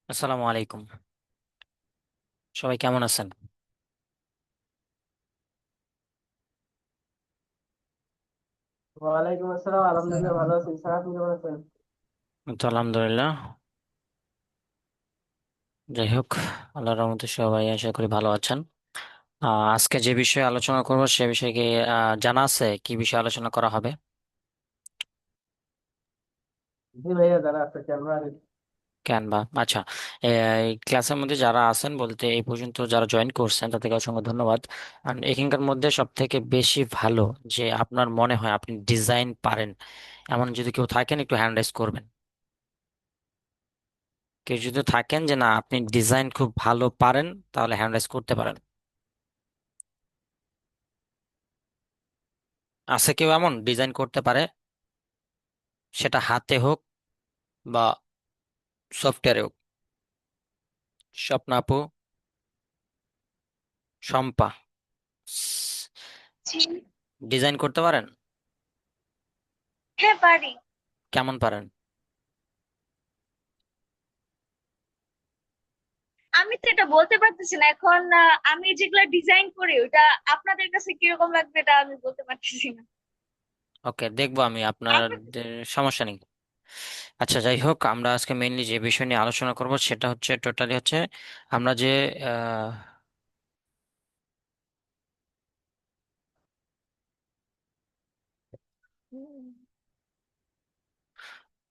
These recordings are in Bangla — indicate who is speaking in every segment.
Speaker 1: আসসালামু আলাইকুম। সবাই কেমন আছেন?
Speaker 2: ওয়ালাইকুম আসসালাম, আলহামদুলিল্লাহ ভালো আছি স্যার, আপনি কেমন আছেন?
Speaker 1: তো আলহামদুলিল্লাহ। যাই হোক, আল্লাহর রহমতে সবাই আশা করি ভালো আছেন। আজকে যে বিষয়ে আলোচনা করব সে বিষয়ে কি জানা আছে কি বিষয়ে আলোচনা করা হবে?
Speaker 2: জি ভাইয়া, যারা আছে ক্যামেরা।
Speaker 1: ক্যানভা, আচ্ছা। এই ক্লাসের মধ্যে যারা আছেন বলতে এই পর্যন্ত যারা জয়েন করছেন তাদেরকে অসংখ্য ধন্যবাদ। আর এখানকার মধ্যে সব থেকে বেশি ভালো যে আপনার মনে হয় আপনি ডিজাইন পারেন এমন যদি কেউ থাকেন একটু হ্যান্ড রাইজ করবেন। কেউ যদি থাকেন যে না আপনি ডিজাইন খুব ভালো পারেন তাহলে হ্যান্ড রাইজ করতে পারেন। আছে কেউ এমন ডিজাইন করতে পারে? সেটা হাতে হোক বা সফটওয়্যারে হোক। স্বপ্না আপু, শম্পা,
Speaker 3: জি।
Speaker 1: ডিজাইন করতে পারেন?
Speaker 3: হ্যাঁ, পারি।
Speaker 1: কেমন পারেন?
Speaker 3: আমি তো এটা বলতে পারতেছি না এখন। আমি যেগুলা ডিজাইন করি ওটা আপনাদের কাছে কিরকম লাগবে এটা আমি বলতে পারতেছি না।
Speaker 1: ওকে, দেখবো আমি আপনার। সমস্যা নেই। আচ্ছা, যাই হোক, আমরা আজকে মেইনলি যে বিষয় নিয়ে আলোচনা করব সেটা হচ্ছে টোটালি হচ্ছে আমরা যে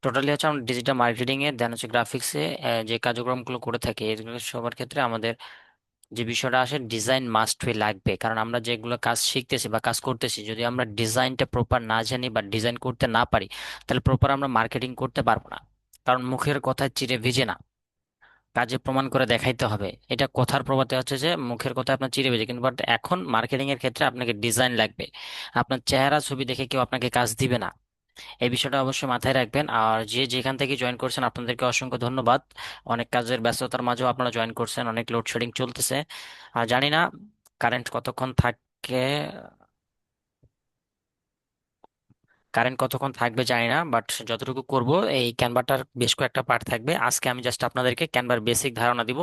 Speaker 1: টোটালি হচ্ছে আমরা ডিজিটাল মার্কেটিং এ দেন হচ্ছে গ্রাফিক্সে যে কার্যক্রমগুলো করে থাকি এগুলো সবার ক্ষেত্রে আমাদের যে বিষয়টা আসে ডিজাইন মাস্ট বি লাগবে, কারণ আমরা যেগুলো কাজ শিখতেছি বা কাজ করতেছি যদি আমরা ডিজাইনটা প্রপার না জানি বা ডিজাইন করতে না পারি তাহলে প্রপার আমরা মার্কেটিং করতে পারবো না। কারণ মুখের কথায় চিড়ে ভিজে না, কাজে প্রমাণ করে দেখাইতে হবে। এটা কথার প্রবাদে হচ্ছে যে মুখের কথা আপনার চিড়ে ভিজে, কিন্তু বাট এখন মার্কেটিং এর ক্ষেত্রে আপনাকে ডিজাইন লাগবে। আপনার চেহারা ছবি দেখে কেউ আপনাকে কাজ দিবে না। এই বিষয়টা অবশ্যই মাথায় রাখবেন। আর যে যেখান থেকে জয়েন করছেন আপনাদেরকে অসংখ্য ধন্যবাদ। অনেক কাজের ব্যস্ততার মাঝেও আপনারা জয়েন করছেন, অনেক লোডশেডিং চলতেছে। আর জানি না কারেন্ট কতক্ষণ থাকে, কারেন্ট কতক্ষণ থাকবে জানি না, বাট যতটুকু করব এই ক্যানভাটার বেশ কয়েকটা পার্ট থাকবে। আজকে আমি জাস্ট আপনাদেরকে ক্যানভার বেসিক ধারণা দিব।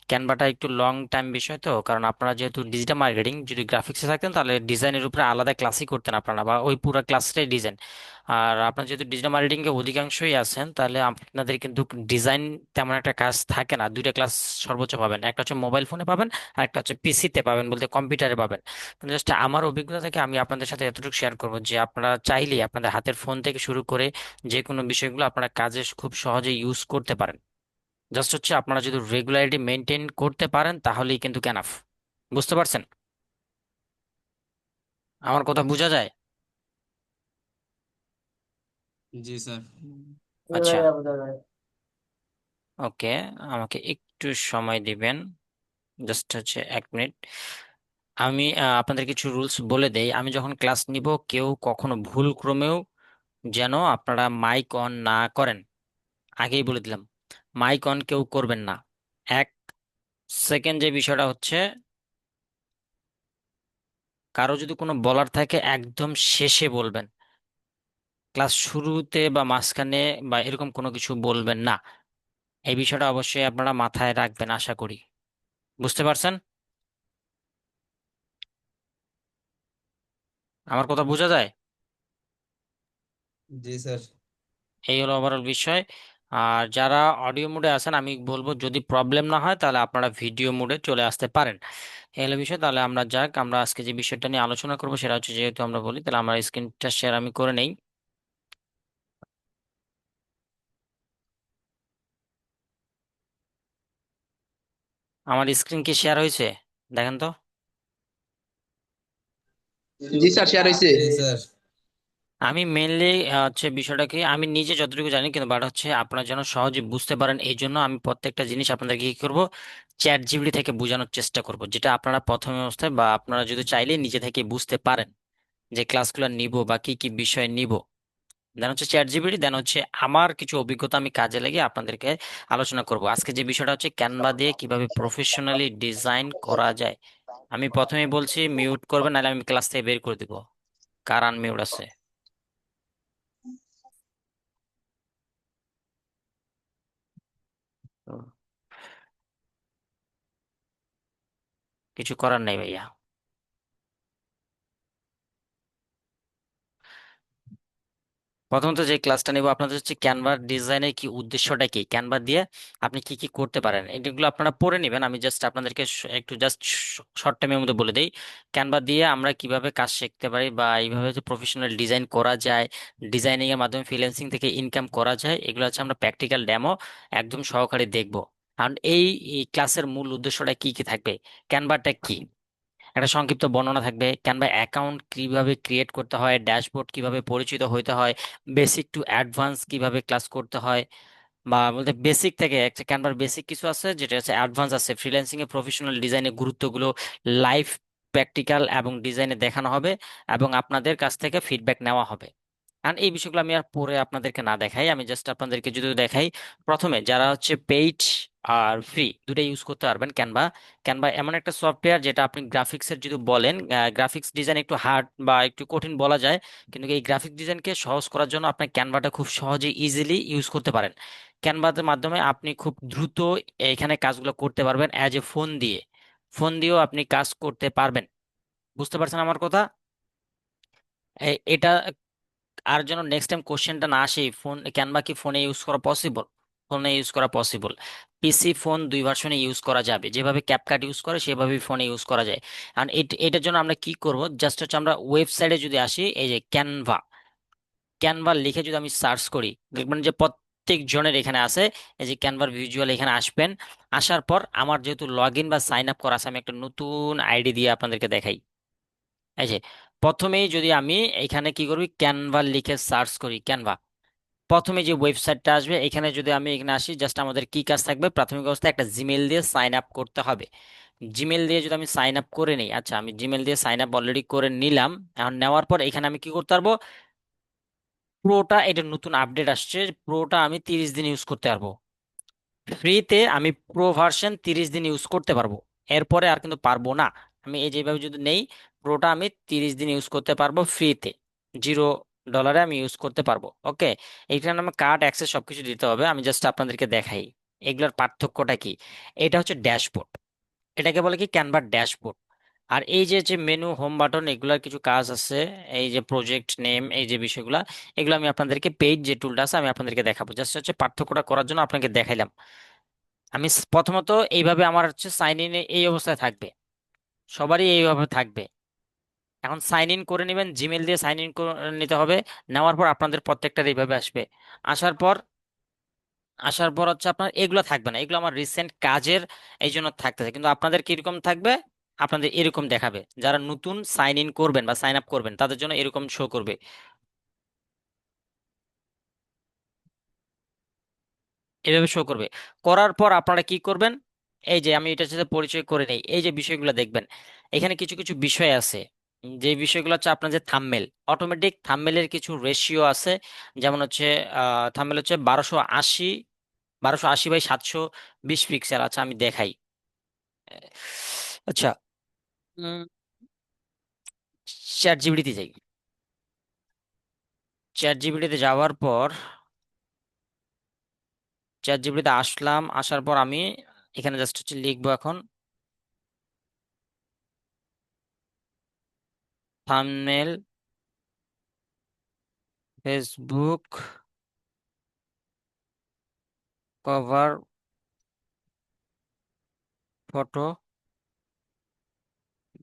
Speaker 1: ক্যানভাটা একটু লং টাইম বিষয়, তো কারণ আপনারা যেহেতু ডিজিটাল মার্কেটিং যদি গ্রাফিক্সে থাকতেন তাহলে ডিজাইনের উপরে আলাদা ক্লাসই করতেন আপনারা, বা ওই পুরো ক্লাসটাই ডিজাইন। আর আপনারা যেহেতু ডিজিটাল মার্কেটিং এ অধিকাংশই আছেন তাহলে আপনাদের কিন্তু ডিজাইন তেমন একটা কাজ থাকে না। দুইটা ক্লাস সর্বোচ্চ পাবেন, একটা হচ্ছে মোবাইল ফোনে পাবেন আর একটা হচ্ছে পিসিতে পাবেন, বলতে কম্পিউটারে পাবেন। জাস্ট আমার অভিজ্ঞতা থেকে আমি আপনাদের সাথে এতটুকু শেয়ার করব যে আপনারা চাইলে আপনাদের হাতের ফোন থেকে শুরু করে যে কোনো বিষয়গুলো আপনারা কাজে খুব সহজে ইউজ করতে পারেন। জাস্ট হচ্ছে আপনারা যদি রেগুলারিটি মেনটেন করতে পারেন তাহলেই কিন্তু কেনাফ। বুঝতে পারছেন? আমার কথা বোঝা যায়?
Speaker 4: জি স্যার।
Speaker 2: জি
Speaker 1: আচ্ছা,
Speaker 2: ভাইয়া, বোঝা যায়।
Speaker 1: ওকে, আমাকে একটু সময় দিবেন, জাস্ট হচ্ছে 1 মিনিট। আমি আপনাদের কিছু রুলস বলে দেই। আমি যখন ক্লাস নিব কেউ কখনো ভুল ক্রমেও যেন আপনারা মাইক অন না করেন। আগেই বলে দিলাম, মাইক অন কেউ করবেন না। এক সেকেন্ড, যে বিষয়টা হচ্ছে কারো যদি কোনো বলার থাকে একদম শেষে বলবেন, ক্লাস শুরুতে বা মাঝখানে বা এরকম কোনো কিছু বলবেন না। এই বিষয়টা অবশ্যই আপনারা মাথায় রাখবেন আশা করি। বুঝতে পারছেন? আমার কথা বোঝা যায়?
Speaker 4: জি স্যার।
Speaker 1: এই হলো ওভারঅল বিষয়। আর যারা অডিও মোডে আছেন আমি বলবো যদি প্রবলেম না হয় তাহলে আপনারা ভিডিও মোডে চলে আসতে পারেন। এই হলো বিষয়। তাহলে আমরা যাক, আমরা আজকে যে বিষয়টা নিয়ে আলোচনা করবো সেটা হচ্ছে যেহেতু আমরা বলি তাহলে আমার স্ক্রিনটা শেয়ার আমি করে নেই। আমার স্ক্রিন কি শেয়ার হয়েছে? দেখেন তো।
Speaker 2: জি স্যার, শেয়ার হয়েছে।
Speaker 4: জি স্যার।
Speaker 1: আমি মেনলি হচ্ছে বিষয়টাকে আমি নিজে যতটুকু জানি, কিন্তু বাট হচ্ছে আপনারা যেন সহজে বুঝতে পারেন এই জন্য আমি প্রত্যেকটা জিনিস আপনাদেরকে কি করব, চ্যাট জিপিটি থেকে বোঝানোর চেষ্টা করব, যেটা আপনারা প্রথম অবস্থায় বা আপনারা যদি চাইলে নিজে থেকে বুঝতে পারেন যে ক্লাসগুলো নিব বা কি কি বিষয় নিব। দেন হচ্ছে চ্যাট জিপিটি, দেন হচ্ছে আমার কিছু অভিজ্ঞতা আমি কাজে লাগিয়ে আপনাদেরকে আলোচনা করব। আজকে যে বিষয়টা হচ্ছে ক্যানভা দিয়ে কিভাবে প্রফেশনালি ডিজাইন করা যায়। আমি প্রথমেই বলছি মিউট করবেন, নাহলে আমি ক্লাস থেকে বের করে দিব। কার আনমিউট আছে? কিছু করার নাই ভাইয়া। প্রথমত যে ক্লাসটা নিব আপনাদের হচ্ছে ক্যানভা ডিজাইনের কি উদ্দেশ্যটা কি, ক্যানভা দিয়ে আপনি কি কি করতে পারেন, এগুলো আপনারা পড়ে নেবেন। আমি জাস্ট আপনাদেরকে একটু জাস্ট শর্ট টাইমের মধ্যে বলে দিই ক্যানভা দিয়ে আমরা কিভাবে কাজ শিখতে পারি বা এইভাবে যে প্রফেশনাল ডিজাইন করা যায়, ডিজাইনিং এর মাধ্যমে ফ্রিল্যান্সিং থেকে ইনকাম করা যায়, এগুলো হচ্ছে আমরা প্র্যাকটিক্যাল ডেমো একদম সহকারে দেখব। কারণ এই ক্লাসের মূল উদ্দেশ্যটা কি কি থাকবে, ক্যানভাটা কি, একটা সংক্ষিপ্ত বর্ণনা থাকবে, ক্যানভা অ্যাকাউন্ট কিভাবে ক্রিয়েট করতে হয়, ড্যাশবোর্ড কিভাবে পরিচিত হতে হয়, বেসিক টু অ্যাডভান্স কিভাবে ক্লাস করতে হয়, বা বলতে বেসিক থেকে একটা ক্যানভার বেসিক কিছু আছে, যেটা হচ্ছে অ্যাডভান্স আছে, ফ্রিল্যান্সিং এ প্রফেশনাল ডিজাইনের গুরুত্বগুলো লাইভ প্র্যাকটিক্যাল এবং ডিজাইনে দেখানো হবে এবং আপনাদের কাছ থেকে ফিডব্যাক নেওয়া হবে। কারণ এই বিষয়গুলো আমি আর পরে আপনাদেরকে না দেখাই, আমি জাস্ট আপনাদেরকে যদি দেখাই, প্রথমে যারা হচ্ছে পেইড আর ফ্রি দুটাই ইউজ করতে পারবেন ক্যানভা। ক্যানভা এমন একটা সফটওয়্যার যেটা আপনি গ্রাফিক্সের যদি বলেন, গ্রাফিক্স ডিজাইন একটু হার্ড বা একটু কঠিন বলা যায়, কিন্তু এই গ্রাফিক ডিজাইনকে সহজ করার জন্য আপনি ক্যানভাটা খুব সহজে ইজিলি ইউজ করতে পারেন। ক্যানভার মাধ্যমে আপনি খুব দ্রুত এখানে কাজগুলো করতে পারবেন, অ্যাজ এ ফোন দিয়ে, ফোন দিয়েও আপনি কাজ করতে পারবেন। বুঝতে পারছেন আমার কথা? এটা আর যেন নেক্সট টাইম কোশ্চেনটা না আসে, ফোন ক্যানভা কি ফোনে ইউজ করা পসিবল, ফোনে ইউজ করা পসিবল, পিসি ফোন দুই ভার্সনে ইউজ করা যাবে, যেভাবে ক্যাপকাট ইউজ করে সেভাবেই ফোনে ইউজ করা যায়। আর এটার জন্য আমরা কি করব, জাস্ট হচ্ছে আমরা ওয়েবসাইটে যদি আসি, এই যে ক্যানভা, ক্যানভা লিখে যদি আমি সার্চ করি, দেখবেন যে প্রত্যেক জনের এখানে আছে, এই যে ক্যানভার ভিজুয়াল, এখানে আসবেন। আসার পর আমার যেহেতু লগ ইন বা সাইন আপ করা আছে, আমি একটা নতুন আইডি দিয়ে আপনাদেরকে দেখাই। এই যে প্রথমেই যদি আমি এখানে কি করবি, ক্যানভা লিখে সার্চ করি, ক্যানভা, প্রথমে যে ওয়েবসাইটটা আসবে এখানে যদি আমি এখানে আসি, জাস্ট আমাদের কি কাজ থাকবে, প্রাথমিক অবস্থায় একটা জিমেল দিয়ে সাইন আপ করতে হবে। জিমেল দিয়ে যদি আমি সাইন আপ করে নিই, আচ্ছা আমি জিমেল দিয়ে সাইন আপ অলরেডি করে নিলাম। এখন নেওয়ার পর এখানে আমি কি করতে পারবো, প্রোটা, এটা নতুন আপডেট আসছে, প্রোটা আমি 30 দিন ইউজ করতে পারবো। ফ্রিতে আমি প্রো ভার্সন 30 দিন ইউজ করতে পারবো, এরপরে আর কিন্তু পারবো না। আমি এই যেভাবে যদি নেই, প্রোটা আমি 30 দিন ইউজ করতে পারবো ফ্রিতে, $0 আমি ইউজ করতে পারবো। ওকে, এইখানে আমার কার্ড অ্যাক্সেস সবকিছু দিতে হবে, আমি জাস্ট আপনাদেরকে দেখাই এগুলোর পার্থক্যটা কি। এটা হচ্ছে ড্যাশবোর্ড, এটাকে বলে কি ক্যানভার ড্যাশবোর্ড। আর এই যে যে মেনু, হোম বাটন, এগুলার কিছু কাজ আছে, এই যে প্রজেক্ট নেম, এই যে বিষয়গুলা, এগুলো আমি আপনাদেরকে পেইড যে টুলটা আছে আমি আপনাদেরকে দেখাবো, জাস্ট হচ্ছে পার্থক্যটা করার জন্য আপনাকে দেখাইলাম। আমি প্রথমত এইভাবে আমার হচ্ছে সাইন ইন এই অবস্থায় থাকবে, সবারই এইভাবে থাকবে। এখন সাইন ইন করে নেবেন, জিমেল দিয়ে সাইন ইন করে নিতে হবে। নেওয়ার পর আপনাদের প্রত্যেকটার এইভাবে আসবে। আসার পর, আসার পর হচ্ছে আপনার এগুলো থাকবে না, এগুলো আমার রিসেন্ট কাজের এই জন্য থাকতেছে, কিন্তু আপনাদের কিরকম থাকবে, আপনাদের এরকম দেখাবে, যারা নতুন সাইন ইন করবেন বা সাইন আপ করবেন তাদের জন্য এরকম শো করবে, এভাবে শো করবে। করার পর আপনারা কি করবেন, এই যে আমি এটার সাথে পরিচয় করে নেই, এই যে বিষয়গুলো দেখবেন, এখানে কিছু কিছু বিষয় আছে, যে বিষয়গুলো হচ্ছে আপনার যে থাম্বনেল, অটোমেটিক থাম্বনেলের কিছু রেশিও আছে। যেমন হচ্ছে থাম্বনেল হচ্ছে 1280 বাই 720 পিক্সেল। আচ্ছা আমি দেখাই। আচ্ছা, চ্যাট জিপিটিতে যাই, চ্যাট জিপিটিতে যাওয়ার পর, চ্যাট জিপিটিতে আসলাম, আসার পর আমি এখানে জাস্ট হচ্ছে লিখবো এখন thumbnail, Facebook cover photo,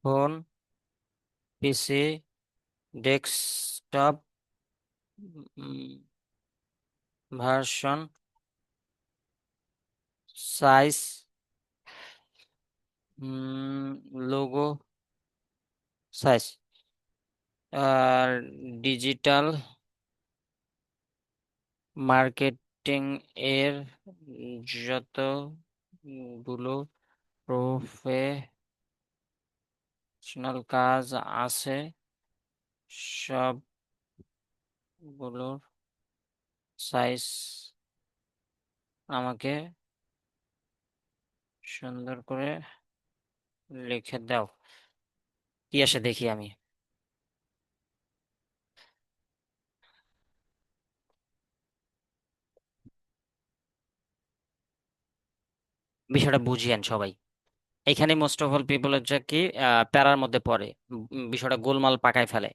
Speaker 1: phone, PC, desktop version, size, logo size, আর ডিজিটাল মার্কেটিং এর যতগুলো প্রফেশনাল কাজ আছে সবগুলোর সাইজ আমাকে সুন্দর করে লিখে দাও। কি আসে দেখি আমি, বিষয়টা বুঝিয়েন সবাই। এখানে মোস্ট অফ অল পিপল হচ্ছে কি প্যারার মধ্যে পড়ে, বিষয়টা গোলমাল পাকায় ফেলে।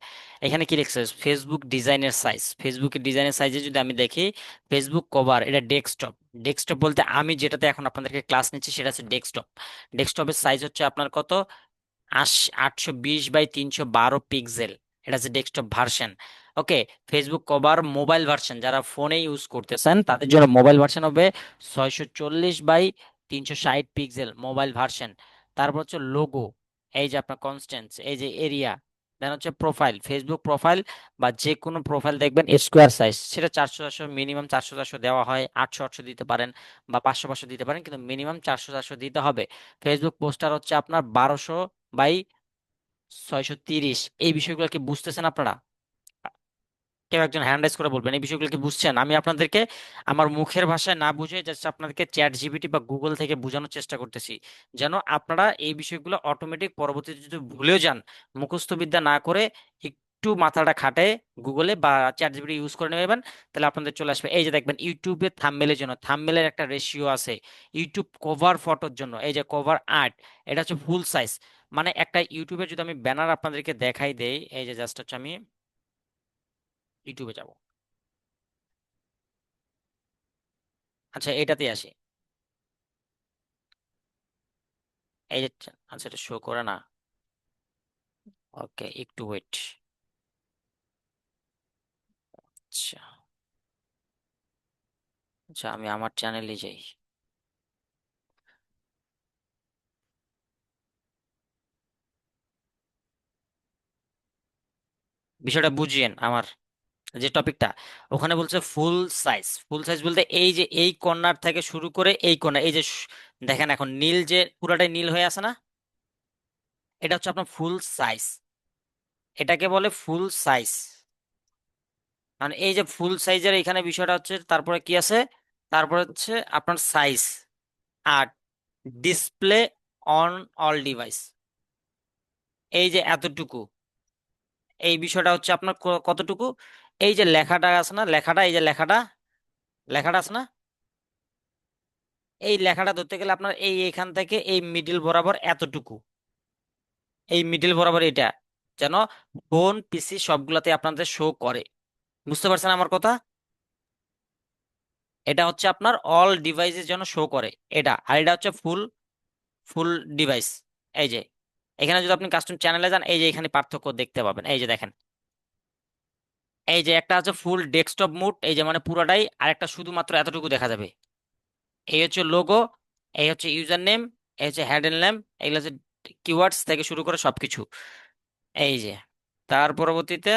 Speaker 1: এখানে কি লিখছে, ফেসবুক ডিজাইনের সাইজ, ফেসবুকের ডিজাইনের সাইজে যদি আমি দেখি, ফেসবুক কভার এটা ডেস্কটপ। ডেস্কটপ বলতে আমি যেটাতে এখন আপনাদেরকে ক্লাস নিচ্ছি সেটা হচ্ছে ডেস্কটপ। ডেস্কটপের সাইজ হচ্ছে আপনার কত, 820 বাই 312 পিক্সেল। এটা হচ্ছে ডেস্কটপ ভার্সন। ওকে। ফেসবুক কভার মোবাইল ভার্সন, যারা ফোনে ইউজ করতেছেন তাদের জন্য মোবাইল ভার্সন হবে 640 বাই 360 পিক্সেল মোবাইল ভার্সন। তারপর হচ্ছে লোগো, এই যে আপনার কনস্ট্যান্স, এই যে এরিয়া, দেন হচ্ছে প্রোফাইল, ফেসবুক প্রোফাইল বা যে কোনো প্রোফাইল দেখবেন স্কোয়ার সাইজ, সেটা 400 400, মিনিমাম 400 400 দেওয়া হয়, 800 800 দিতে পারেন বা 500 500 দিতে পারেন, কিন্তু মিনিমাম 400 400 দিতে হবে। ফেসবুক পোস্টার হচ্ছে আপনার 1200 বাই 630। এই বিষয়গুলো কি বুঝতেছেন আপনারা? কেউ একজন হ্যান্ড রাইজ করে বলবেন এই বিষয়গুলো কি বুঝছেন? আমি আপনাদেরকে আমার মুখের ভাষায় না বুঝে জাস্ট আপনাদেরকে চ্যাট জিপিটি বা গুগল থেকে বোঝানোর চেষ্টা করতেছি, যেন আপনারা এই বিষয়গুলো অটোমেটিক পরবর্তীতে যদি ভুলেও যান, মুখস্থ বিদ্যা না করে একটু মাথাটা খাটে গুগলে বা চ্যাট জিপিটি ইউজ করে নেবেন, তাহলে আপনাদের চলে আসবে। এই যে দেখবেন ইউটিউবে থাম্বনেলের জন্য থাম্বনেলের একটা রেশিও আছে, ইউটিউব কভার ফটোর জন্য এই যে কভার আর্ট, এটা হচ্ছে ফুল সাইজ। মানে একটা ইউটিউবে যদি আমি ব্যানার আপনাদেরকে দেখাই দেই, এই যে জাস্ট হচ্ছে আমি ইউটিউবে যাব। আচ্ছা এটাতে আসি। এই যে আচ্ছা এটা শো করে না। ওকে একটু ওয়েট। আচ্ছা আচ্ছা আমি আমার চ্যানেলে যাই। বিষয়টা বুঝিয়েন আমার যে টপিকটা, ওখানে বলছে ফুল সাইজ। ফুল সাইজ বলতে এই যে এই কর্নার থেকে শুরু করে এই কর্নার, এই যে দেখেন এখন নীল যে পুরাটাই নীল হয়ে আছে না, এটা হচ্ছে আপনার ফুল সাইজ। এটাকে বলে ফুল সাইজ। মানে এই যে ফুল সাইজের এখানে বিষয়টা হচ্ছে, তারপরে কি আছে, তারপরে হচ্ছে আপনার সাইজ আর ডিসপ্লে অন অল ডিভাইস, এই যে এতটুকু, এই বিষয়টা হচ্ছে আপনার কতটুকু, এই যে লেখাটা আছে না, লেখাটা, এই যে লেখাটা, লেখাটা আছে না, এই লেখাটা ধরতে গেলে আপনার এই এখান থেকে এই মিডিল বরাবর এতটুকু, এই মিডিল বরাবর এটা, যেন ফোন পিসি সবগুলাতে আপনাদের শো করে। বুঝতে পারছেন আমার কথা? এটা হচ্ছে আপনার অল ডিভাইসের জন্য শো করে এটা, আর এটা হচ্ছে ফুল ফুল ডিভাইস। এই যে এখানে যদি আপনি কাস্টম চ্যানেলে যান, এই যে এখানে পার্থক্য দেখতে পাবেন, এই যে দেখেন, এই যে একটা আছে ফুল ডেস্কটপ মুড, এই যে মানে পুরোটাই, আর একটা শুধুমাত্র এতটুকু দেখা যাবে। এই হচ্ছে লোগো, এই হচ্ছে ইউজার নেম, এই হচ্ছে হ্যান্ডেল নেম, এগুলো হচ্ছে কিওয়ার্ডস থেকে শুরু করে সবকিছু। এই যে তার পরবর্তীতে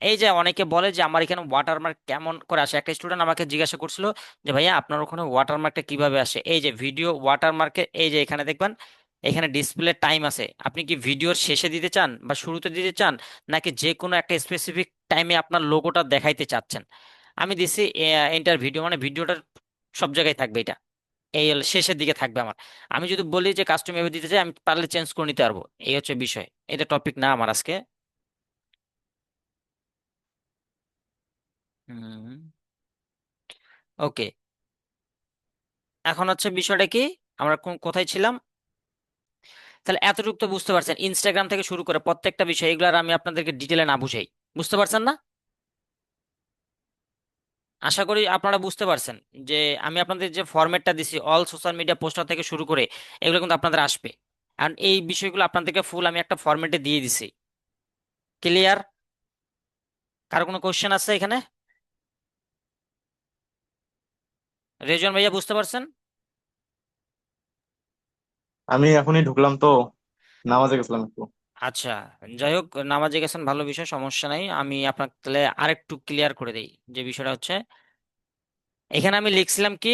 Speaker 1: এই যে অনেকে বলে যে আমার এখানে ওয়াটারমার্ক কেমন করে আসে, একটা স্টুডেন্ট আমাকে জিজ্ঞাসা করছিল যে ভাইয়া আপনার ওখানে ওয়াটারমার্কটা কিভাবে আসে। এই যে ভিডিও ওয়াটারমার্কে এই যে এখানে দেখবেন, এখানে ডিসপ্লে টাইম আছে, আপনি কি ভিডিওর শেষে দিতে চান বা শুরুতে দিতে চান, নাকি যে কোনো একটা স্পেসিফিক টাইমে আপনার লোগোটা দেখাইতে চাচ্ছেন। আমি দিছি এন্টার ভিডিও, মানে ভিডিওটার সব জায়গায় থাকবে এটা, এই হলো শেষের দিকে থাকবে আমার। আমি যদি বলি যে কাস্টম এভাবে দিতে চাই, আমি পারলে চেঞ্জ করে নিতে পারবো। এই হচ্ছে বিষয়, এটা টপিক না আমার আজকে। হুম। ওকে। এখন হচ্ছে বিষয়টা কি, আমরা কোথায় ছিলাম? তাহলে এতটুকু তো বুঝতে পারছেন, ইনস্টাগ্রাম থেকে শুরু করে প্রত্যেকটা বিষয়, এগুলো আর আমি আপনাদেরকে ডিটেলে না বুঝাই। বুঝতে পারছেন না? আশা করি আপনারা বুঝতে পারছেন যে আমি আপনাদের যে ফরম্যাটটা দিছি অল সোশ্যাল মিডিয়া পোস্টার থেকে শুরু করে, এগুলো কিন্তু আপনাদের আসবে। আর এই বিষয়গুলো আপনাদেরকে ফুল আমি একটা ফরম্যাটে দিয়ে দিছি। ক্লিয়ার? কারো কোনো কোশ্চেন আছে এখানে? রেজন ভাইয়া বুঝতে পারছেন?
Speaker 5: আমি এখনই ঢুকলাম তো, নামাজে গেছিলাম একটু।
Speaker 1: আচ্ছা, যাই হোক নামাজে গেছেন ভালো বিষয়, সমস্যা নাই। আমি আপনাকে তাহলে আরেকটু ক্লিয়ার করে দিই যে বিষয়টা হচ্ছে, এখানে আমি লিখছিলাম কি,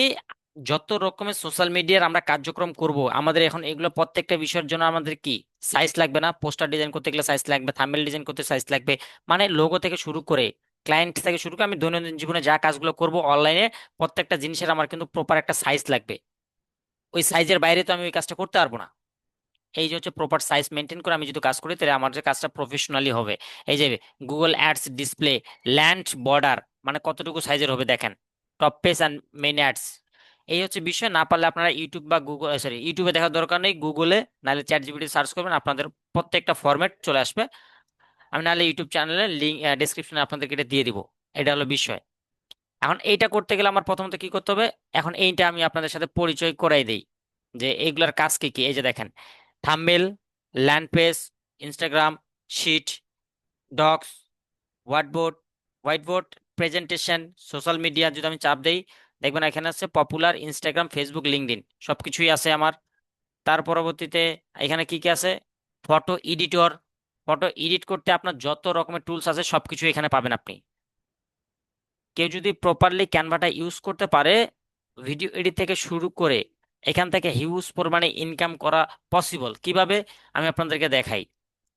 Speaker 1: যত রকমের সোশ্যাল মিডিয়ার আমরা কার্যক্রম করব, আমাদের এখন এগুলো প্রত্যেকটা বিষয়ের জন্য আমাদের কি সাইজ লাগবে না? পোস্টার ডিজাইন করতে গেলে সাইজ লাগবে, থাম্বনেল ডিজাইন করতে সাইজ লাগবে, মানে লোগো থেকে শুরু করে ক্লায়েন্ট থেকে শুরু করে আমি দৈনন্দিন জীবনে যা কাজগুলো করব অনলাইনে, প্রত্যেকটা জিনিসের আমার কিন্তু প্রপার একটা সাইজ লাগবে। ওই সাইজের বাইরে তো আমি ওই কাজটা করতে পারবো না। এই যে হচ্ছে প্রপার সাইজ মেনটেন করে আমি যদি কাজ করি, তাহলে আমার যে কাজটা প্রফেশনালি হবে। এই যে Google ads display land border, মানে কতটুকু সাইজের হবে দেখেন, top page and main ads, এই হচ্ছে বিষয়। না পারলে আপনারা ইউটিউব বা গুগল, সরি ইউটিউবে দেখার দরকার নেই, গুগলে নাহলে চ্যাট জিপিটি সার্চ করবেন, আপনাদের প্রত্যেকটা ফরম্যাট চলে আসবে। আমি নাহলে ইউটিউব চ্যানেলের লিঙ্ক ডিসক্রিপশনে আপনাদেরকে এটা দিয়ে দিব। এটা হলো বিষয়। এখন এইটা করতে গেলে আমার প্রথমত কি করতে হবে, এখন এইটা আমি আপনাদের সাথে পরিচয় করাই দেই যে এইগুলার কাজ কি কি। এই যে দেখেন, thumbnail, land page, Instagram, sheet, docs, whiteboard, whiteboard, presentation, social media যদি আমি চাপ দেই, দেখবেন এখানে আছে পপুলার, ইনস্টাগ্রাম, ফেসবুক, লিঙ্কডইন, সবকিছুই আছে আমার। তার পরবর্তীতে এখানে কি কি আছে, ফটো এডিটর, ফটো এডিট করতে আপনার যত রকমের টুলস আছে সবকিছু এখানে পাবেন আপনি। কেউ যদি প্রপারলি ক্যানভাটা ইউজ করতে পারে, ভিডিও এডিট থেকে শুরু করে এখান থেকে হিউজ পরিমাণে ইনকাম করা পসিবল। কিভাবে আমি আপনাদেরকে দেখাই।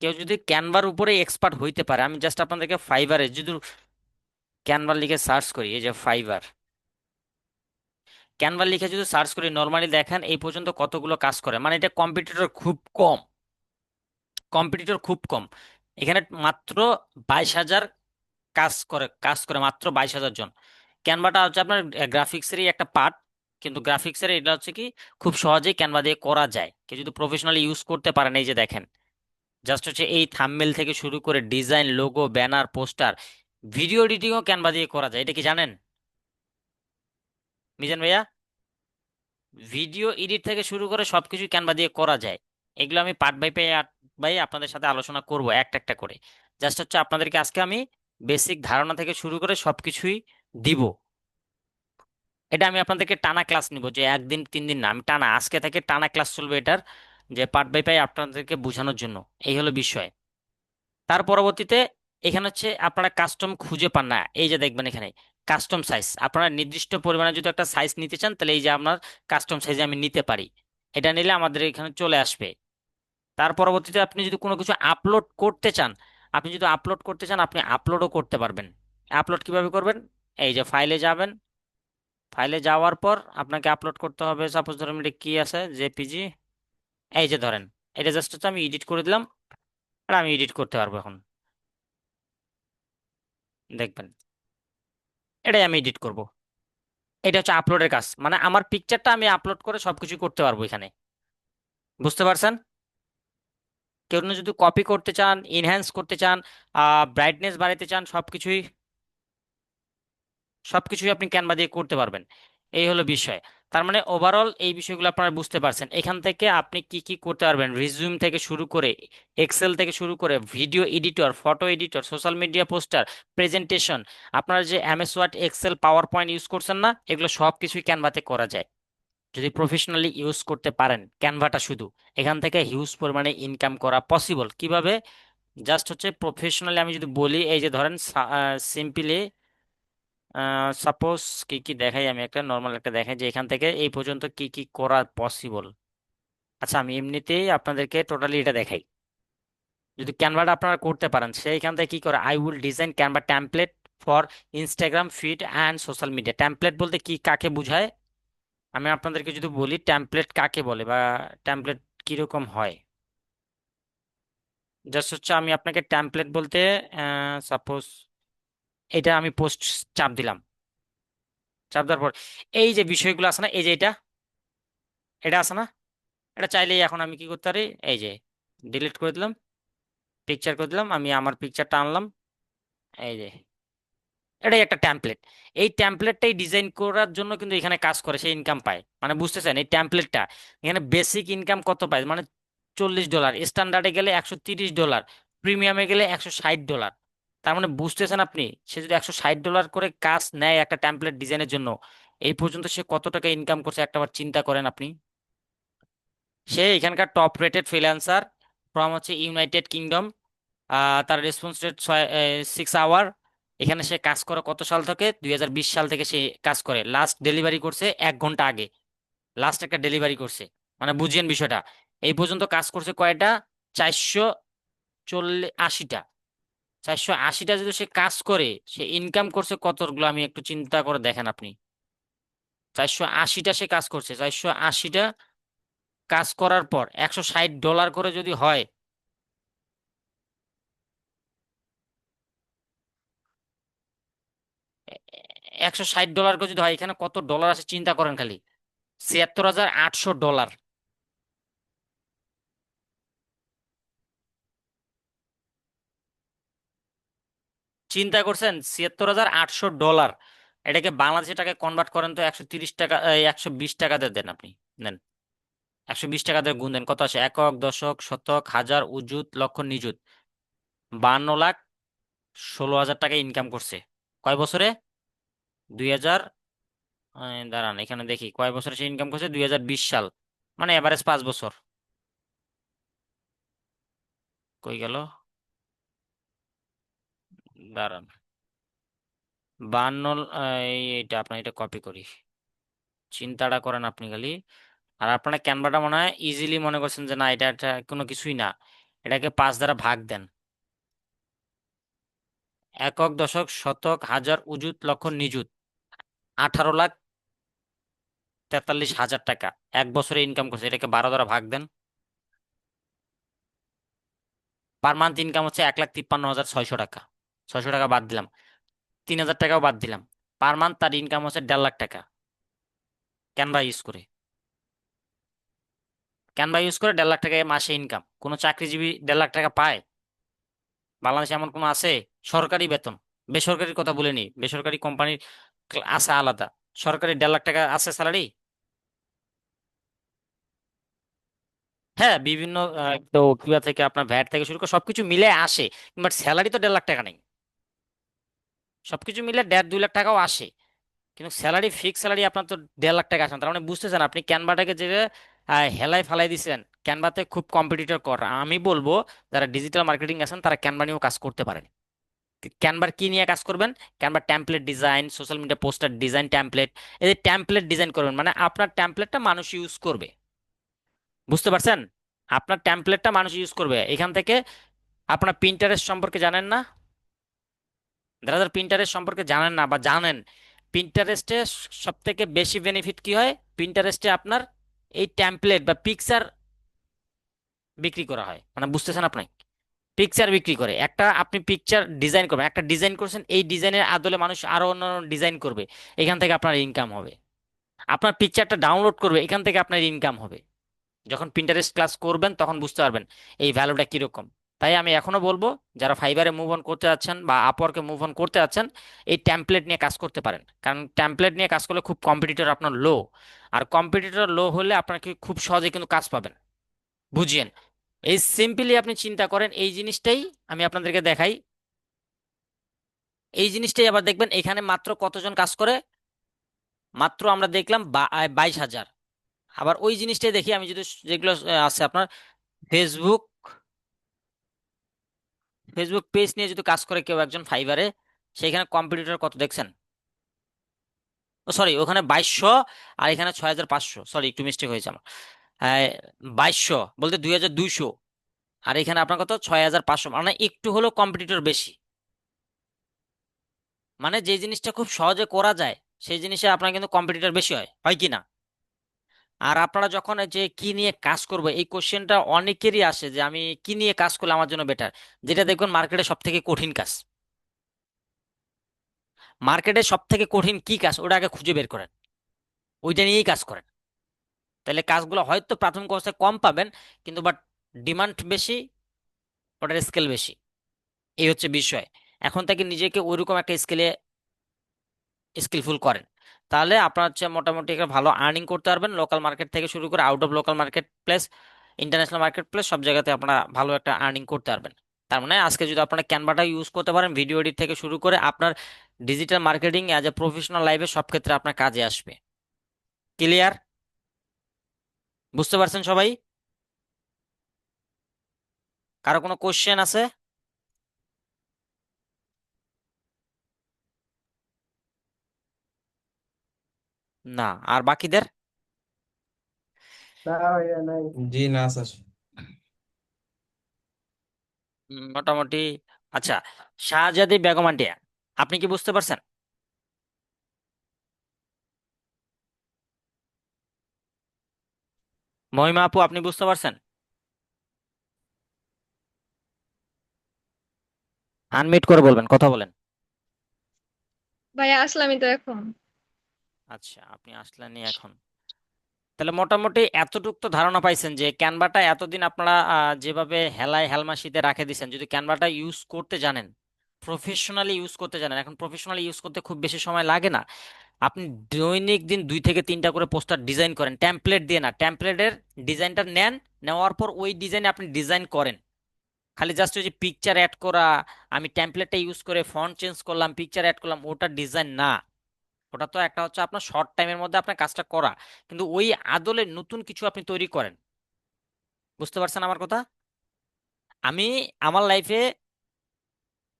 Speaker 1: কেউ যদি ক্যানভার উপরে এক্সপার্ট হইতে পারে, আমি জাস্ট আপনাদেরকে ফাইবারে যদি ক্যানভা লিখে সার্চ করি, এই যে ফাইবার, ক্যানভা লিখে যদি সার্চ করি নর্মালি দেখেন এই পর্যন্ত কতগুলো কাজ করে, মানে এটা কম্পিটিটর খুব কম, কম্পিটিটর খুব কম। এখানে মাত্র 22,000 কাজ করে মাত্র 22,000 জন। ক্যানভাটা হচ্ছে আপনার গ্রাফিক্সেরই একটা পার্ট, কিন্তু গ্রাফিক্সের এটা হচ্ছে কি খুব সহজেই ক্যানভা দিয়ে করা যায় কেউ যদি প্রফেশনালি ইউজ করতে পারেন। এই যে দেখেন, জাস্ট হচ্ছে এই থাম্বনেল থেকে শুরু করে design, logo, banner, poster, video এডিটিংও ক্যানভা দিয়ে করা যায়। এটা কি জানেন মিজান ভাইয়া? ভিডিও এডিট থেকে শুরু করে সবকিছু ক্যানভা দিয়ে করা যায়। এগুলো আমি পার্ট বাই পার্ট বাই আপনাদের সাথে আলোচনা করব একটা একটা করে। জাস্ট হচ্ছে আপনাদেরকে আজকে আমি বেসিক ধারণা থেকে শুরু করে সবকিছুই দিব। এটা আমি আপনাদেরকে টানা ক্লাস নিব, যে একদিন 3 দিন না, আমি টানা আজকে থেকে টানা ক্লাস চলবে এটার, যে পার্ট বাই পার্ট আপনাদেরকে বোঝানোর জন্য। এই হলো বিষয়। তার পরবর্তীতে এখানে হচ্ছে আপনারা কাস্টম খুঁজে পান না, এই যে দেখবেন এখানে কাস্টম সাইজ, আপনারা নির্দিষ্ট পরিমাণে যদি একটা সাইজ নিতে চান তাহলে এই যে আপনার কাস্টম সাইজে আমি নিতে পারি, এটা নিলে আমাদের এখানে চলে আসবে। তার পরবর্তীতে আপনি যদি কোনো কিছু আপলোড করতে চান, আপনি আপলোডও করতে পারবেন। আপলোড কিভাবে করবেন, এই যে ফাইলে যাবেন, ফাইলে যাওয়ার পর আপনাকে আপলোড করতে হবে। সাপোজ ধরুন এটা কি আছে, জেপিজি, এই যে ধরেন এটা জাস্ট হচ্ছে আমি এডিট করে দিলাম, আর আমি এডিট করতে পারবো এখন, দেখবেন এটাই আমি এডিট করব। এটা হচ্ছে আপলোডের কাজ, মানে আমার পিকচারটা আমি আপলোড করে সবকিছু করতে পারবো এখানে। বুঝতে পারছেন? কেউ যদি কপি করতে চান, ইনহ্যান্স করতে চান, ব্রাইটনেস বাড়াতে চান, সবকিছুই আপনি ক্যানভা দিয়ে করতে পারবেন। এই হলো বিষয়। তার মানে ওভারঅল এই বিষয়গুলো আপনারা বুঝতে পারছেন। এখান থেকে আপনি কি কি করতে পারবেন, রিজিউম থেকে শুরু করে, এক্সেল থেকে শুরু করে, video editor, photo editor, social media poster, presentation, আপনারা যে MS Word, Excel, PowerPoint use করছেন না, এগুলো সব কিছুই ক্যানভাতে করা যায় যদি প্রফেশনালি ইউজ করতে পারেন ক্যানভাটা শুধু। এখান থেকে হিউজ পরিমাণে ইনকাম করা পসিবল। কিভাবে, জাস্ট হচ্ছে প্রফেশনালি আমি যদি বলি, এই যে ধরেন সিম্পলি সাপোজ কি কি দেখাই, আমি একটা নর্মাল একটা দেখাই যে এখান থেকে এই পর্যন্ত কি কি করা পসিবল। আচ্ছা আমি এমনিতেই আপনাদেরকে টোটালি এটা দেখাই। যদি ক্যানভাটা আপনারা করতে পারেন সেইখান থেকে কি করে, I will design Canva template for Instagram feed and social media. Template বলতে কি কাকে বোঝায়, আমি আপনাদেরকে যদি বলি টেমপ্লেট কাকে বলে বা টেমপ্লেট কিরকম হয়, জাস্ট হচ্ছে আমি আপনাকে টেমপ্লেট বলতে, সাপোজ এটা আমি পোস্ট চাপ দিলাম, চাপ দেওয়ার পর এই যে বিষয়গুলো আছে না, এই যে এটা আছে না, এটা চাইলেই এখন আমি কি করতে পারি, এই যে ডিলিট করে দিলাম, পিকচার করে দিলাম, আমি আমার পিকচারটা আনলাম, এই যে এটাই একটা ট্যাম্পলেট। এই ট্যাম্পলেটটাই ডিজাইন করার জন্য কিন্তু এখানে কাজ করে, সে ইনকাম পায়। মানে বুঝতেছেন এই ট্যাম্পলেটটা এখানে বেসিক ইনকাম কত পায়, মানে $40, স্ট্যান্ডার্ডে গেলে $130, প্রিমিয়ামে গেলে $160। তার মানে বুঝতেছেন আপনি, সে যদি $160 করে কাজ নেয় একটা ট্যাম্পলেট ডিজাইনের জন্য, এই পর্যন্ত সে কত টাকা ইনকাম করছে একটাবার চিন্তা করেন আপনি। সে এখানকার টপ রেটেড ফ্রিল্যান্সার ফ্রম হচ্ছে ইউনাইটেড কিংডম। তার রেসপন্স রেট 6 আওয়ার। এখানে সে কাজ করে কত সাল থেকে, 2020 সাল থেকে সে কাজ করে। লাস্ট ডেলিভারি করছে 1 ঘন্টা আগে, লাস্ট একটা ডেলিভারি করছে। মানে বুঝিয়েন বিষয়টা। এই পর্যন্ত কাজ করছে কয়টা, 480টা। 480টা যদি সে কাজ করে, সে ইনকাম করছে কতগুলো, আমি একটু চিন্তা করে দেখেন আপনি। 480টা সে কাজ করছে, 480টা কাজ করার পর $160 করে যদি হয়, $160 করে যদি হয়, এখানে কত ডলার আছে চিন্তা করেন খালি। $৭৬,৮০০। চিন্তা করছেন, $৭৬,৮০০। এটাকে বাংলাদেশি টাকায় কনভার্ট করেন তো 130 টাকা, 120 টাকাতে দেন আপনি। নেন, 120 টাকাতে গুণ দেন, কত আসে? একক, দশক, শতক, হাজার, উজুত, লক্ষ, নিযুত। 52,16,000 টাকা ইনকাম করছে। কয় বছরে? 2000, দাঁড়ান এখানে দেখি কয় বছরে সে ইনকাম করছে। 2020 সাল, মানে এভারেজ 5 বছর। কই গেল? দাঁড়ান, 52, এইটা আপনার এটা কপি করি। চিন্তাটা করেন আপনি খালি। আর আপনারা ক্যানভাটা মনে হয় ইজিলি মনে করছেন যে না, এটা একটা কোনো কিছুই না। এটাকে 5 দ্বারা ভাগ দেন। একক, দশক, শতক, হাজার, উজুত, লক্ষ, নিযুত। 18,43,000 টাকা এক বছরে ইনকাম করছে। এটাকে 12 দ্বারা ভাগ দেন। পার মান্থ ইনকাম হচ্ছে 1,53,600 টাকা। 600 টাকা বাদ দিলাম, 3,000 টাকাও বাদ দিলাম। পার মান্থ তার ইনকাম হচ্ছে 1,50,000 টাকা। ক্যানভা ইউজ করে, ক্যানভা ইউজ করে 1,50,000 টাকা মাসে ইনকাম। কোনো চাকরিজীবী 1,50,000 টাকা পায় বাংলাদেশে? এমন কোনো আছে? সরকারি বেতন, বেসরকারির কথা বলিনি, বেসরকারি কোম্পানির আছে আলাদা। সরকারি 1,50,000 টাকা আছে স্যালারি। হ্যাঁ, বিভিন্ন তো কিবা থেকে আপনার ভ্যাট থেকে শুরু করে সবকিছু মিলে আসে, বাট স্যালারি তো 1,50,000 টাকা নেই। সবকিছু মিলে 1.5-2 লাখ টাকাও আসে, কিন্তু স্যালারি, ফিক্স স্যালারি আপনার তো 1,50,000 টাকা আসে না। তার মানে বুঝতেছেন আপনি ক্যানভাটাকে যে হেলায় ফালাই দিচ্ছেন। ক্যানভাতে খুব কম্পিটিটর কর। আমি বলবো যারা ডিজিটাল মার্কেটিং আছেন তারা ক্যানভা নিয়েও কাজ করতে পারেন। ক্যানভার কি নিয়ে কাজ করবেন? Canva template design, social media poster design, template. এই যে টেমপ্লেট ডিজাইন করবেন মানে আপনার টেমপ্লেটটা মানুষ ইউজ করবে। বুঝতে পারছেন? আপনার টেমপ্লেটটা মানুষ ইউজ করবে। এখান থেকে আপনার প্রিন্টারের সম্পর্কে জানেন না? যারা প্রিন্টারের সম্পর্কে জানেন না বা জানেন, প্রিন্টারেস্টে সব থেকে বেশি বেনিফিট কি হয়? প্রিন্টারেস্টে আপনার এই টেমপ্লেট বা পিকচার বিক্রি করা হয়, মানে বুঝতেছেন আপনি? পিকচার বিক্রি করে। একটা আপনি পিকচার ডিজাইন করবেন, একটা ডিজাইন করছেন, এই ডিজাইনের আদলে মানুষ আরো অন্যান্য ডিজাইন করবে, এখান থেকে আপনার ইনকাম হবে। আপনার পিকচারটা ডাউনলোড করবে, এখান থেকে আপনার ইনকাম হবে। যখন প্রিন্টারেস্ট ক্লাস করবেন তখন বুঝতে পারবেন এই ভ্যালুটা কিরকম। তাই আমি এখনো বলবো, যারা ফাইবারে মুভ অন করতে যাচ্ছেন বা আপওয়ার্কে মুভ অন করতে যাচ্ছেন, এই টেমপ্লেট নিয়ে কাজ করতে পারেন। কারণ টেমপ্লেট নিয়ে কাজ করলে খুব কম্পিটিটর আপনার লো। আর কম্পিটিটর লো হলে আপনাকে খুব সহজে কিন্তু কাজ পাবেন। বুঝিয়েন, এই সিম্পলি আপনি চিন্তা করেন এই জিনিসটাই। আমি আপনাদেরকে দেখাই, এই জিনিসটাই আবার দেখবেন এখানে মাত্র কতজন কাজ করে। মাত্র আমরা দেখলাম 22,000। আবার ওই জিনিসটাই দেখি আমি, যদি যেগুলো আছে আপনার ফেসবুক, ফেসবুক পেজ নিয়ে যদি কাজ করে কেউ একজন ফাইবারে, সেখানে কম্পিটিটর কত দেখছেন? ও সরি, ওখানে 2200, আর এখানে 6,500। সরি, একটু মিস্টেক হয়েছে আমার। 2200 বলতে 2,200, আর এখানে আপনার কত? 6,500, মানে একটু হলেও কম্পিটিটর বেশি। মানে যে জিনিসটা খুব সহজে করা যায় সেই জিনিসে আপনার কিন্তু কম্পিটিটর বেশি হয়, হয় কি না? আর আপনারা যখন এই যে কি নিয়ে কাজ করবো, এই কোশ্চেনটা অনেকেরই আসে যে আমি কি নিয়ে কাজ করলে আমার জন্য বেটার। যেটা দেখবেন মার্কেটে সব থেকে কঠিন কাজ। মার্কেটে সব থেকে কঠিন কি কাজ, ওটা আগে খুঁজে বের করেন, ওইটা নিয়েই কাজ করেন। তাহলে কাজগুলো হয়তো প্রাথমিক অবস্থায় কম পাবেন, কিন্তু বাট ডিমান্ড বেশি, ওটার স্কেল বেশি। এই হচ্ছে বিষয়। এখন থেকে নিজেকে ওইরকম একটা স্কেলে স্কিলফুল করেন, তাহলে আপনার হচ্ছে মোটামুটি একটা ভালো আর্নিং করতে পারবেন। লোকাল মার্কেট থেকে শুরু করে out of local market place, international market place, সব জায়গাতে আপনারা ভালো একটা আর্নিং করতে পারবেন। তার মানে আজকে যদি আপনারা ক্যানভাটা ইউজ করতে পারেন, ভিডিও এডিট থেকে শুরু করে আপনার digital marketing as a professional লাইফে সব ক্ষেত্রে আপনার কাজে আসবে। ক্লিয়ার? বুঝতে পারছেন সবাই? কারো কোনো কোশ্চেন আছে? না? আর বাকিদের?
Speaker 2: না ভাইয়া নাই।
Speaker 4: জি না স্যার।
Speaker 1: মোটামুটি। আচ্ছা, শাহজাদি বেগম আন্টিয়া, আপনি কি বুঝতে পারছেন? মহিমা আপু, আপনি বুঝতে পারছেন? আনমিউট করে বলবেন, কথা বলেন।
Speaker 3: ভাইয়া আসলামই তো এখন।
Speaker 1: আচ্ছা, আপনি আসলেনই এখন। তাহলে মোটামুটি এতটুক তো ধারণা পাইছেন যে ক্যানভাটা এতদিন আপনারা যেভাবে হেলায় হেলমাশিতে রাখে দিয়েছেন, যদি ক্যানভাটা ইউজ করতে জানেন, প্রফেশনালি ইউজ করতে জানেন, এখন প্রফেশনালি ইউজ করতে খুব বেশি সময় লাগে না। আপনি দৈনিক দিন 2 থেকে 3টা করে পোস্টার ডিজাইন করেন, টেমপ্লেট দিয়ে না, টেমপ্লেটের ডিজাইনটা নেন, নেওয়ার পর ওই ডিজাইনে আপনি ডিজাইন করেন। খালি জাস্ট ওই যে পিকচার অ্যাড করা, আমি টেমপ্লেটটা ইউজ করে ফন্ট চেঞ্জ করলাম, পিকচার অ্যাড করলাম, ওটা ডিজাইন না। ওটা তো একটা হচ্ছে আপনার শর্ট টাইমের মধ্যে আপনার কাজটা করা, কিন্তু ওই আদলে নতুন কিছু আপনি তৈরি করেন। বুঝতে পারছেন আমার কথা? আমি আমার লাইফে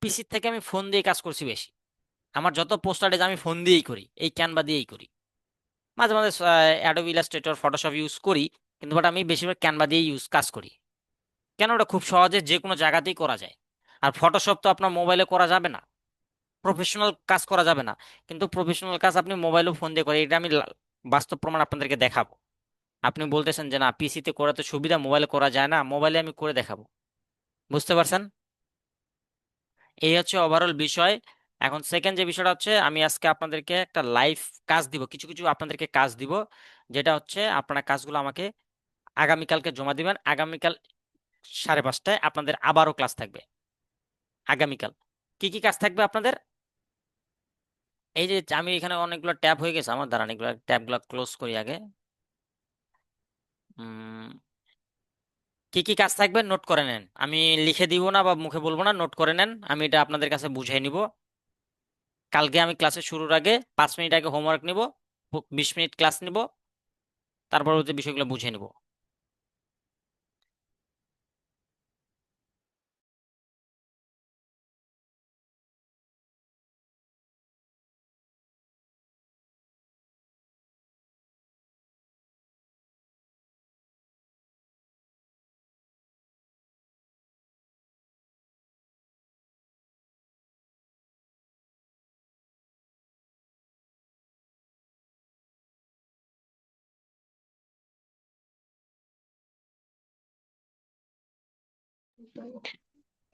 Speaker 1: পিসির থেকে আমি ফোন দিয়ে কাজ করছি বেশি। আমার যত পোস্টার ডিজাইন আমি ফোন দিয়েই করি, এই ক্যানভা দিয়েই করি। মাঝে মাঝে অ্যাডোবি ইলাস্ট্রেটর ফটোশপ ইউজ করি, কিন্তু বাট আমি বেশিরভাগ ক্যানভা দিয়ে কাজ করি। কেন? ওটা খুব সহজে যে কোনো জায়গাতেই করা যায়। আর ফটোশপ তো আপনার মোবাইলে করা যাবে না, প্রফেশনাল কাজ করা যাবে না। কিন্তু প্রফেশনাল কাজ আপনি মোবাইলেও ফোন দিয়ে করে, এটা আমি বাস্তব প্রমাণ আপনাদেরকে দেখাবো। আপনি বলতেছেন যে না পিসিতে করা তো সুবিধা, মোবাইলে করা যায় না, মোবাইলে আমি করে দেখাবো। বুঝতে পারছেন? এই হচ্ছে ওভারঅল বিষয়। এখন সেকেন্ড যে বিষয়টা হচ্ছে, আমি আজকে আপনাদেরকে একটা লাইভ কাজ দিব, কিছু কিছু আপনাদেরকে কাজ দিব, যেটা হচ্ছে আপনারা কাজগুলো আমাকে আগামীকালকে জমা দিবেন। আগামীকাল 5:30টায় আপনাদের আবারও ক্লাস থাকবে। আগামীকাল কি কি কাজ থাকবে আপনাদের? এই যে আমি এখানে অনেকগুলো ট্যাব হয়ে গেছে আমার, দ্বারা এগুলো ট্যাবগুলো ক্লোজ করি আগে। উম, কি কি কাজ থাকবে নোট করে নেন, আমি লিখে দিব না বা মুখে বলবো না, নোট করে নেন, আমি এটা আপনাদের কাছে বুঝিয়ে নিব। কালকে আমি ক্লাসে শুরুর আগে 5 মিনিট আগে হোমওয়ার্ক নিব, 20 মিনিট ক্লাস নিব, তারপর হচ্ছে বিষয়গুলো বুঝে নিব।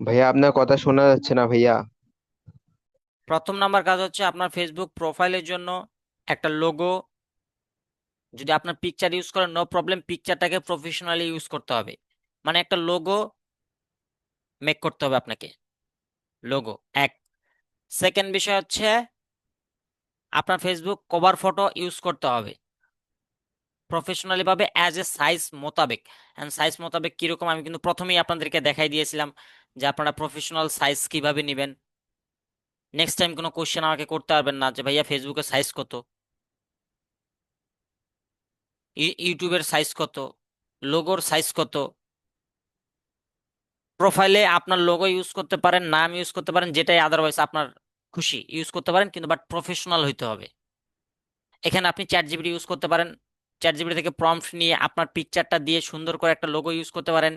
Speaker 6: ভাইয়া আপনার কথা শোনা যাচ্ছে না ভাইয়া।
Speaker 1: প্রথম নাম্বার কাজ হচ্ছে আপনার ফেসবুক প্রোফাইলের জন্য একটা লোগো। যদি আপনার পিকচার ইউজ করেন নো প্রবলেম, পিকচারটাকে প্রফেশনালি ইউজ করতে হবে, মানে একটা লোগো মেক করতে হবে আপনাকে, লোগো এক। সেকেন্ড বিষয় হচ্ছে আপনার ফেসবুক কভার ফটো ইউজ করতে হবে প্রফেশনালি ভাবে, অ্যাজ এ সাইজ মোতাবেক। এন্ড সাইজ মোতাবেক কিরকম আমি কিন্তু প্রথমেই আপনাদেরকে দেখাই দিয়েছিলাম, যে আপনারা প্রফেশনাল সাইজ কিভাবে নেবেন। নেক্সট টাইম কোনো কোশ্চেন আমাকে করতে পারবেন না যে ভাইয়া ফেসবুকের সাইজ কত, ইউটিউবের সাইজ কত, লোগোর সাইজ কত। প্রোফাইলে আপনার লোগো ইউজ করতে পারেন, নাম ইউজ করতে পারেন, যেটাই আদারওয়াইজ আপনার খুশি ইউজ করতে পারেন, কিন্তু বাট প্রফেশনাল হইতে হবে। এখানে আপনি চ্যাট জিপিটি ইউজ করতে পারেন, চ্যাট জিপিটি থেকে প্রম্পট নিয়ে আপনার পিকচারটা দিয়ে সুন্দর করে একটা লোগো ইউজ করতে পারেন।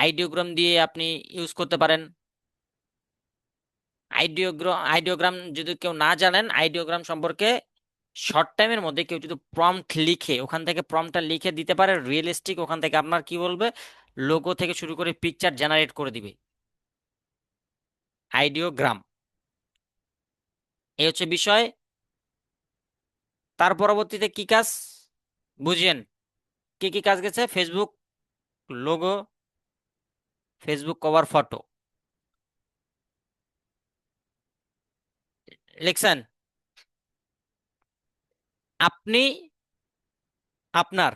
Speaker 1: আইডিওগ্রাম দিয়ে আপনি ইউজ করতে পারেন। আইডিওগ্রাম যদি কেউ না জানেন, আইডিওগ্রাম সম্পর্কে শর্ট টাইমের মধ্যে কেউ যদি প্রম্পট লিখে, ওখান থেকে প্রম্পটটা লিখে দিতে পারে রিয়েলিস্টিক, ওখান থেকে আপনার কি বলবে, লোগো থেকে শুরু করে পিকচার জেনারেট করে দিবে। আইডিওগ্রাম, এই হচ্ছে বিষয়। তার পরবর্তীতে কি কাজ বুঝেন? কি কি কাজ গেছে? Facebook logo, Facebook cover photo লিখছেন। আপনি আপনার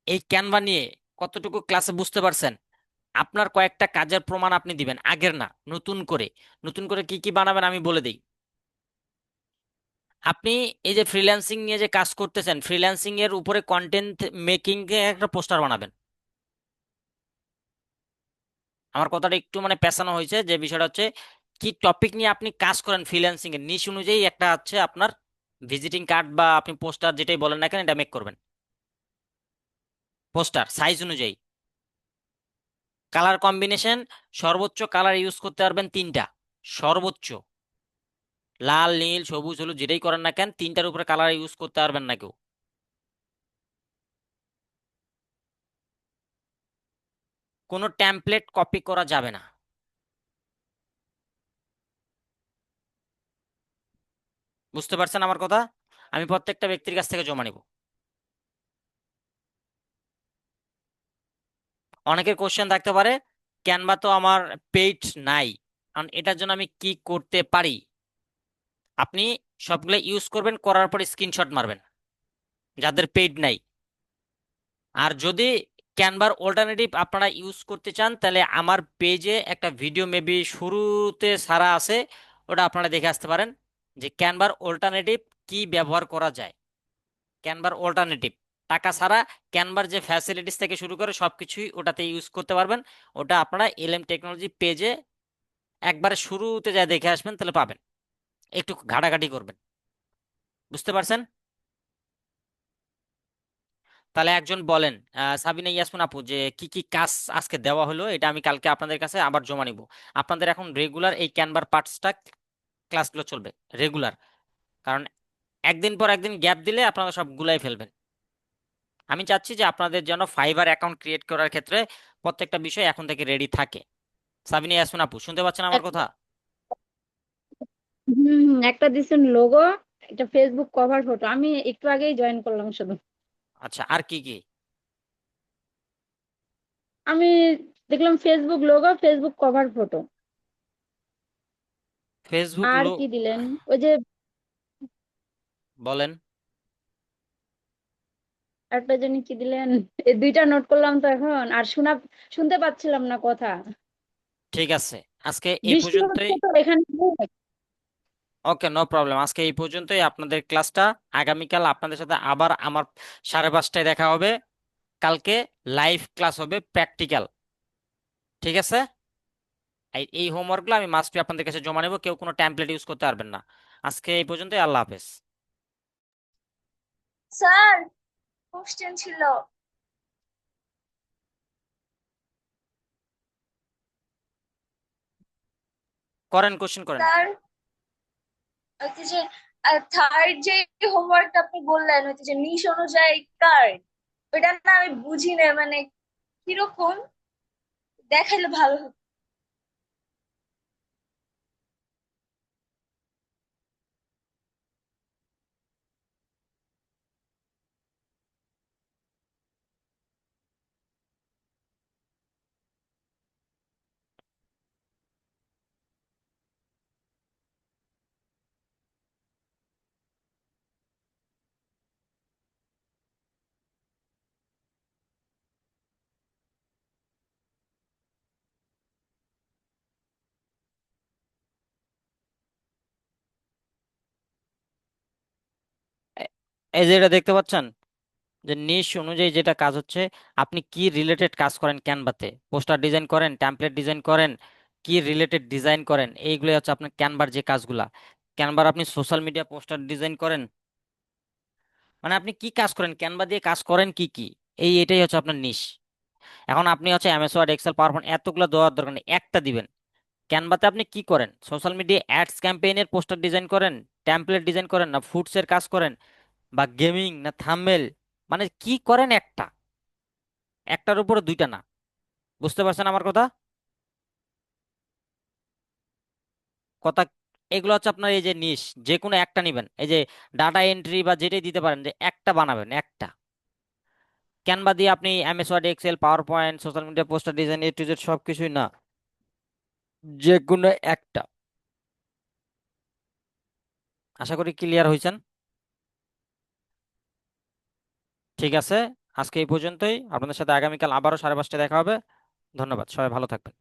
Speaker 1: এই ক্যানভা নিয়ে কতটুকু ক্লাসে বুঝতে পারছেন? আপনার কয়েকটা কাজের প্রমাণ আপনি দিবেন, আগের না, নতুন করে। নতুন করে কি কি বানাবেন আমি বলে দিই। আপনি এই যে ফ্রিল্যান্সিং নিয়ে যে কাজ করতেছেন, ফ্রিল্যান্সিং এর উপরে কন্টেন্ট মেকিং এ একটা পোস্টার বানাবেন। আমার কথাটা একটু মানে পেঁচানো হয়েছে, যে বিষয়টা হচ্ছে কি টপিক নিয়ে আপনি কাজ করেন, ফ্রিল্যান্সিং এর নিশ অনুযায়ী একটা আছে আপনার ভিজিটিং কার্ড বা আপনি পোস্টার যেটাই বলেন না কেন, এটা মেক করবেন। পোস্টার সাইজ অনুযায়ী, কালার কম্বিনেশন, সর্বোচ্চ কালার ইউজ করতে পারবেন 3টা, সর্বোচ্চ। লাল নীল সবুজ হলুদ যেটাই করেন না কেন, 3টার উপরে কালার ইউজ করতে পারবেন না কেউ। কোনো টেমপ্লেট কপি করা যাবে না। বুঝতে পারছেন আমার কথা? আমি প্রত্যেকটা ব্যক্তির কাছ থেকে জমা নিব। অনেকের কোশ্চেন থাকতে পারে, ক্যানভা তো আমার পেইড নাই, কারণ এটার জন্য আমি কি করতে পারি? আপনি সবগুলো ইউজ করবেন, করার পর স্ক্রিনশট মারবেন যাদের পেইড নাই। আর যদি ক্যানভার অল্টারনেটিভ আপনারা ইউজ করতে চান, তাহলে আমার পেজে একটা ভিডিও মেবি শুরুতে সারা আছে, ওটা আপনারা দেখে আসতে পারেন যে ক্যানভার অল্টারনেটিভ কি ব্যবহার করা যায়। ক্যানভার অল্টারনেটিভ টাকা ছাড়া ক্যানভার যে ফ্যাসিলিটিস থেকে শুরু করে সবকিছুই ওটাতে ইউজ করতে পারবেন। ওটা আপনারা এলএম টেকনোলজি পেজে একবারে শুরুতে যা দেখে আসবেন তাহলে পাবেন, একটু ঘাটাঘাটি করবেন। বুঝতে পারছেন? তাহলে একজন বলেন, সাবিনা ইয়াসমিন আপু, যে কি কি কাজ আজকে দেওয়া হলো, এটা আমি কালকে আপনাদের কাছে আবার জমা নিব। আপনাদের এখন রেগুলার এই ক্যানভার পার্টসটা ক্লাসগুলো চলবে রেগুলার, কারণ একদিন পর একদিন গ্যাপ দিলে আপনারা সব গুলাই ফেলবেন। আমি চাচ্ছি যে আপনাদের যেন ফাইবার অ্যাকাউন্ট ক্রিয়েট করার ক্ষেত্রে প্রত্যেকটা বিষয় এখন থেকে রেডি থাকে। সাবিনা ইয়াসমিন আপু, শুনতে পাচ্ছেন আমার কথা?
Speaker 7: একটা দিছেন লোগো, এটা ফেসবুক কভার ফটো, আমি একটু আগেই জয়েন করলাম শুধু।
Speaker 1: আচ্ছা, আর কি কি?
Speaker 7: আমি দেখলাম Facebook logo, Facebook cover photo.
Speaker 1: Facebook
Speaker 7: আর
Speaker 1: লো
Speaker 7: কি দিলেন? ওই যে
Speaker 1: বলেন।
Speaker 7: একটা জানি কি দিলেন, এই দুইটা নোট করলাম তো এখন, আর শুনতে পাচ্ছিলাম না কথা।
Speaker 1: ঠিক আছে, আজকে এই
Speaker 7: বৃষ্টি
Speaker 1: পর্যন্তই।
Speaker 7: হচ্ছে তো এখানে।
Speaker 1: ওকে, নো প্রবলেম, আজকে এই পর্যন্তই আপনাদের ক্লাসটা। আগামীকাল আপনাদের সাথে আবার আমার 5:30টায় দেখা হবে। কালকে লাইভ ক্লাস হবে, প্র্যাকটিক্যাল। ঠিক আছে? এই হোমওয়ার্কগুলো আমি মাস্ট আপনাদের কাছে জমা নেব, কেউ কোনো ট্যাম্পলেট ইউজ করতে পারবেন না। আজকে এই পর্যন্তই, আল্লাহ হাফেজ।
Speaker 3: স্যার, কোশ্চেন ছিল।
Speaker 1: করেন, কোশ্চেন করেন।
Speaker 3: স্যার, ওই যে থার্ড যে হোমওয়ার্কটা আপনি বললেন, ওই যে নিশ অনুযায়ী কার্ড, ওইটা না আমি বুঝি না, মানে কিরকম দেখাইলে ভালো হতো।
Speaker 1: এ- এই যে এটা দেখতে পাচ্ছেন, যে নিশ অনুযায়ী যেটা কাজ হচ্ছে, আপনি কি রিলেটেড কাজ করেন ক্যানভাতে, পোস্টার ডিজাইন করেন, টেমপ্লেট ডিজাইন করেন, কি রিলেটেড ডিজাইন করেন, এইগুলো হচ্ছে আপনার ক্যানভার যে কাজগুলা। ক্যানভার আপনি সোশ্যাল মিডিয়া পোস্টার ডিজাইন করেন, মানে আপনি কি কাজ করেন, ক্যানভা দিয়ে কাজ করেন কি কি, এটাই হচ্ছে আপনার নিশ। এখন আপনি হচ্ছে MS Word, Excel, PowerPoint এতগুলো দেওয়ার দরকার নেই, একটা দিবেন। ক্যানভাতে আপনি কি করেন? সোশ্যাল মিডিয়া অ্যাডস ক্যাম্পেইনের পোস্টার ডিজাইন করেন, টেমপ্লেট ডিজাইন করেন, না ফুডসের কাজ করেন, বা গেমিং, না থাম্বনেল, মানে কি করেন? একটার উপরে দুইটা না। বুঝতে পারছেন আমার কথা? কথা এগুলো হচ্ছে আপনার এই যে নিশ, যে কোনো একটা নিবেন, এই যে ডাটা এন্ট্রি বা যেটাই দিতে পারেন, যে একটা বানাবেন একটা। ক্যানভা দিয়ে আপনি MS Word, Excel, PowerPoint, social media poster design, A to Z সবকিছুই না, যে কোনো একটা। আশা করি ক্লিয়ার হয়েছেন। ঠিক আছে, আজকে এই পর্যন্তই। আপনাদের সাথে আগামীকাল আবারও 5:30টায় দেখা হবে। ধন্যবাদ, সবাই ভালো থাকবেন।